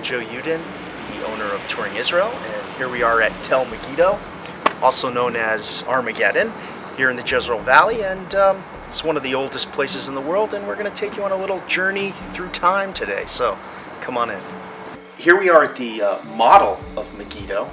I'm Joe Yudin, the owner of Touring Israel, and here we are at Tel Megiddo, also known as Armageddon, here in the Jezreel Valley, and it's one of the oldest places in the world, and we're going to take you on a little journey through time today, so come on in. Here we are at the model of Megiddo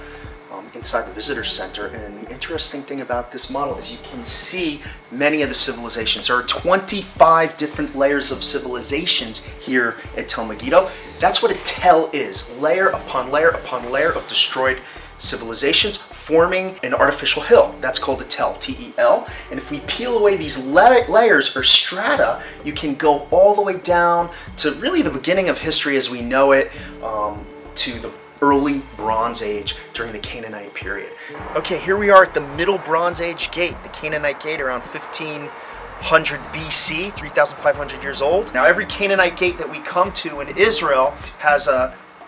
inside the visitor center, and the interesting thing about this model is you can see many of the civilizations. There are 25 different layers of civilizations here at Tel Megiddo. That's what a tel is, layer upon layer upon layer of destroyed civilizations forming an artificial hill. That's called a tel, T-E-L. And if we peel away these layers or strata, you can go all the way down to really the beginning of history as we know it, to the early Bronze Age during the Canaanite period. Okay, here we are at the Middle Bronze Age gate, the Canaanite gate, around 1500 BC, 3,500 years old. Now every Canaanite gate that we come to in Israel has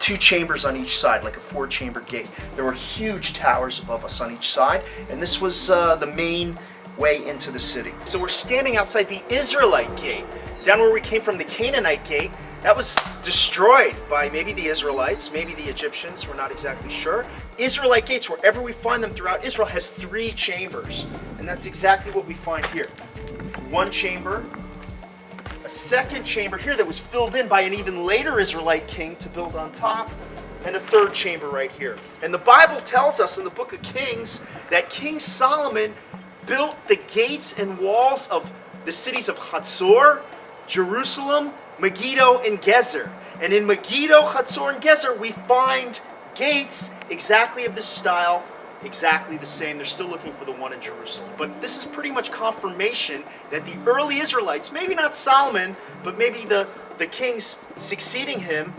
two chambers on each side, like a four-chamber gate. There were huge towers above us on each side, and this was the main way into the city. So we're standing outside the Israelite gate. Down where we came from, the Canaanite gate, that was destroyed by maybe the Israelites, maybe the Egyptians, we're not exactly sure. Israelite gates, wherever we find them throughout Israel, has three chambers, and that's exactly what we find here. One chamber, a second chamber here that was filled in by an even later Israelite king to build on top, and a third chamber right here. And the Bible tells us in the book of Kings that King Solomon built the gates and walls of the cities of Hatzor, Jerusalem, Megiddo, and Gezer. And in Megiddo, Hatzor, and Gezer, we find gates exactly of this style, exactly the same. They're still looking for the one in Jerusalem. But this is pretty much confirmation that the early Israelites, maybe not Solomon, but maybe the kings succeeding him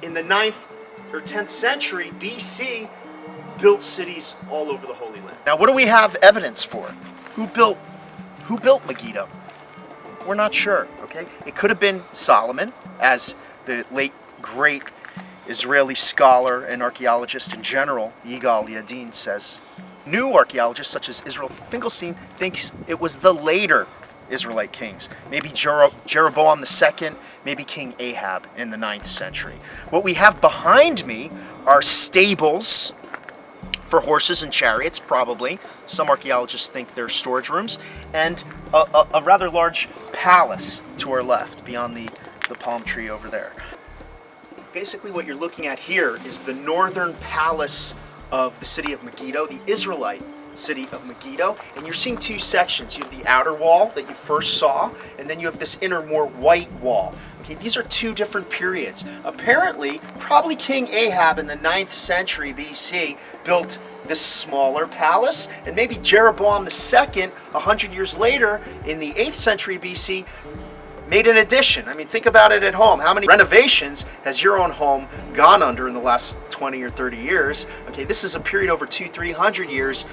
in the 9th or 10th century BC, built cities all over the Holy Land. Now, what do we have evidence for? Who built Megiddo? We're not sure, okay? It could have been Solomon, as the late great Israeli scholar and archaeologist in general, Yudin, says. New archaeologists such as Israel Finkelstein thinks it was the later Israelite kings. Maybe Jeroboam II, maybe King Ahab in the 9th century. What we have behind me are stables for horses and chariots, probably. Some archaeologists think they're storage rooms, and a rather large palace to our left, beyond the palm tree over there. Basically what you're looking at here is the northern palace of the city of Megiddo, the Israelite city of Megiddo, and you're seeing two sections. You have the outer wall that you first saw, and then you have this inner, more white wall. Okay, these are two different periods. Apparently, probably King Ahab in the 9th century BC built this smaller palace, and maybe Jeroboam II, 100 years later, in the 8th century BC, made an addition. I mean, think about it at home. How many renovations has your own home gone under in the last 20 or 30 years? Okay, this is a period over 200-300 years.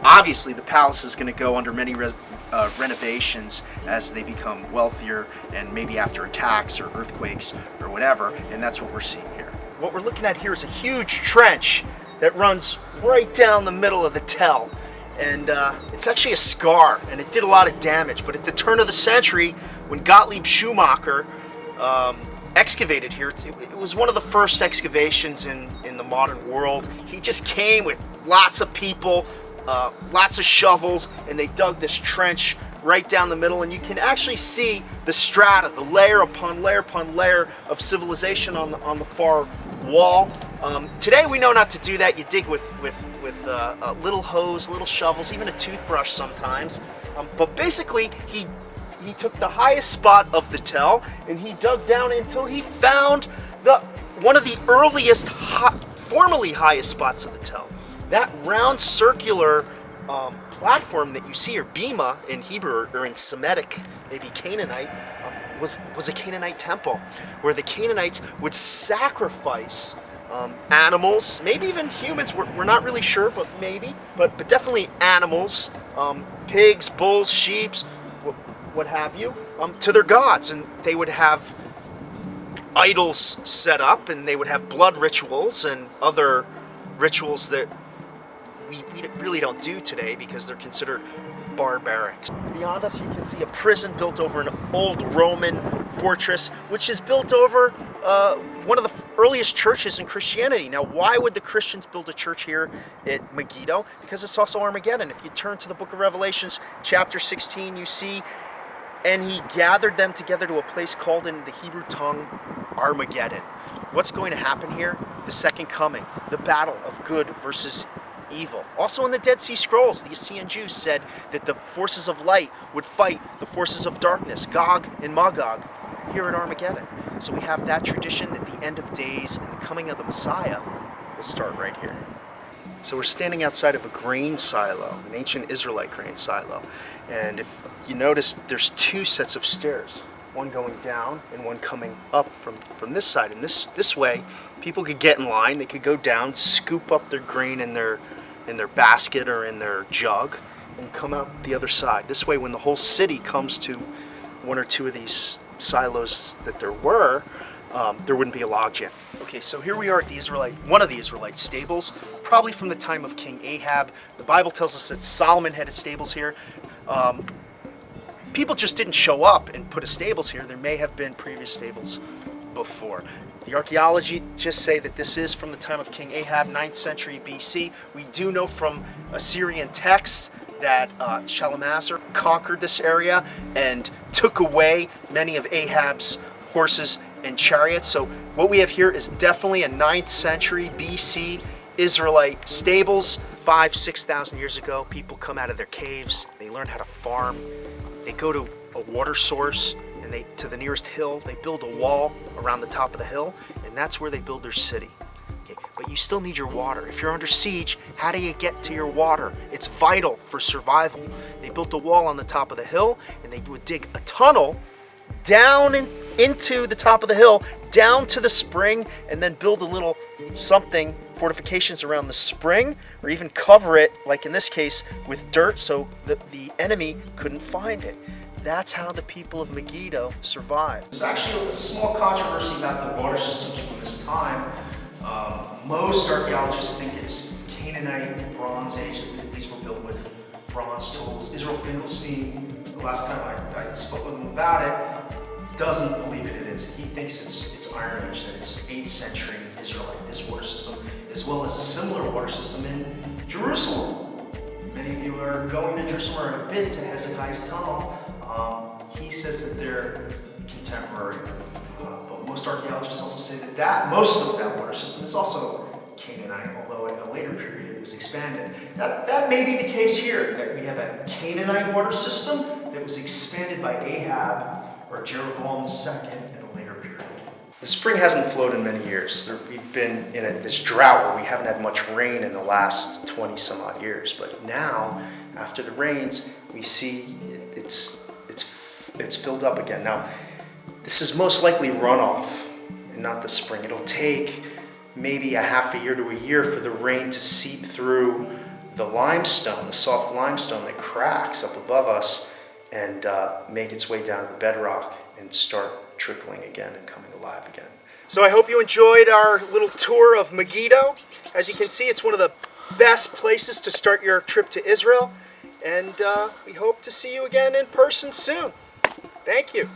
Obviously, the palace is going to go under many renovations as they become wealthier, and maybe after attacks or earthquakes or whatever, and that's what we're seeing here. What we're looking at here is a huge trench that runs right down the middle of the tel, and it's actually a scar, and it did a lot of damage. But at the turn of the century, when Gottlieb Schumacher excavated here, it was one of the first excavations in the modern world. He just came with lots of people, lots of shovels, and they dug this trench right down the middle, and you can actually see the strata, the layer upon layer upon layer of civilization on the far wall. Today we know not to do that. You dig with a little hose, little shovels, even a toothbrush sometimes. But basically, he took the highest spot of the tel, and he dug down until he found one of the earliest, formerly highest spots of the tel. That round circular platform that you see, or bima in Hebrew, or in Semitic, maybe Canaanite, was a Canaanite temple, where the Canaanites would sacrifice animals, maybe even humans, we're not really sure, but maybe, but definitely animals, pigs, bulls, sheep, what have you, to their gods. And they would have idols set up, and they would have blood rituals and other rituals that we really don't do today because they're considered barbaric. Beyond us, you can see a prison built over an old Roman fortress, which is built over one of the earliest churches in Christianity. Now, why would the Christians build a church here at Megiddo? Because it's also Armageddon. If you turn to the book of Revelations, chapter 16, you see, and he gathered them together to a place called in the Hebrew tongue Armageddon. What's going to happen here? The second coming, the battle of good versus evil. Also in the Dead Sea Scrolls, the Essene Jews said that the forces of light would fight the forces of darkness, Gog and Magog, here at Armageddon. So we have that tradition that the end of days and the coming of the Messiah will start right here. So we're standing outside of a grain silo, an ancient Israelite grain silo. And if you notice, there's two sets of stairs, one going down and one coming up from this side. And this way, people could get in line, they could go down, scoop up their grain in their basket or in their jug, and come out the other side. This way, when the whole city comes to one or two of these silos that there wouldn't be a logjam. Okay, so here we are at one of the Israelite stables, probably from the time of King Ahab. The Bible tells us that Solomon had his stables here. People just didn't show up and put his stables here. There may have been previous stables before. The archaeologists say that this is from the time of King Ahab, 9th century BC. We do know from Assyrian texts that Shalmaneser conquered this area and took away many of Ahab's horses and chariots. So what we have here is definitely a 9th century BC Israelite stables. 5,000-6,000 years ago, people come out of their caves, they learn how to farm, they go to a water source, and to the nearest hill, they build a wall around the top of the hill, and that's where they build their city. Okay, but you still need your water. If you're under siege, how do you get to your water? It's vital for survival. They built a wall on the top of the hill, and they would dig a tunnel down into the top of the hill, down to the spring, and then build a little something, fortifications around the spring, or even cover it, like in this case, with dirt so that the enemy couldn't find it. That's how the people of Megiddo survived. There's actually a small controversy about the water systems from this time. Most archaeologists think it's Canaanite, Bronze Age. These were built with bronze tools. Israel Finkelstein, the last time I spoke with him about it, doesn't believe it is. He thinks it's Iron Age, that it's 8th century Israelite, this water system, as well as a similar water system in Jerusalem. Many of you are going to Jerusalem or have been to Hezekiah's tunnel. He says that they're contemporary, but most archaeologists also say that most of that water system is also Canaanite, although in a later period it was expanded. That may be the case here, that we have a Canaanite water system that was expanded by Ahab or Jeroboam II in a later period. The spring hasn't flowed in many years. We've been in this drought where we haven't had much rain in the last 20 some odd years, but now, after the rains, we see it's filled up again. Now, this is most likely runoff and not the spring. It'll take maybe a half a year to a year for the rain to seep through the limestone, the soft limestone that cracks up above us, and make its way down to the bedrock and start trickling again and coming alive again. So I hope you enjoyed our little tour of Megiddo. As you can see, it's one of the best places to start your trip to Israel, and we hope to see you again in person soon. Thank you.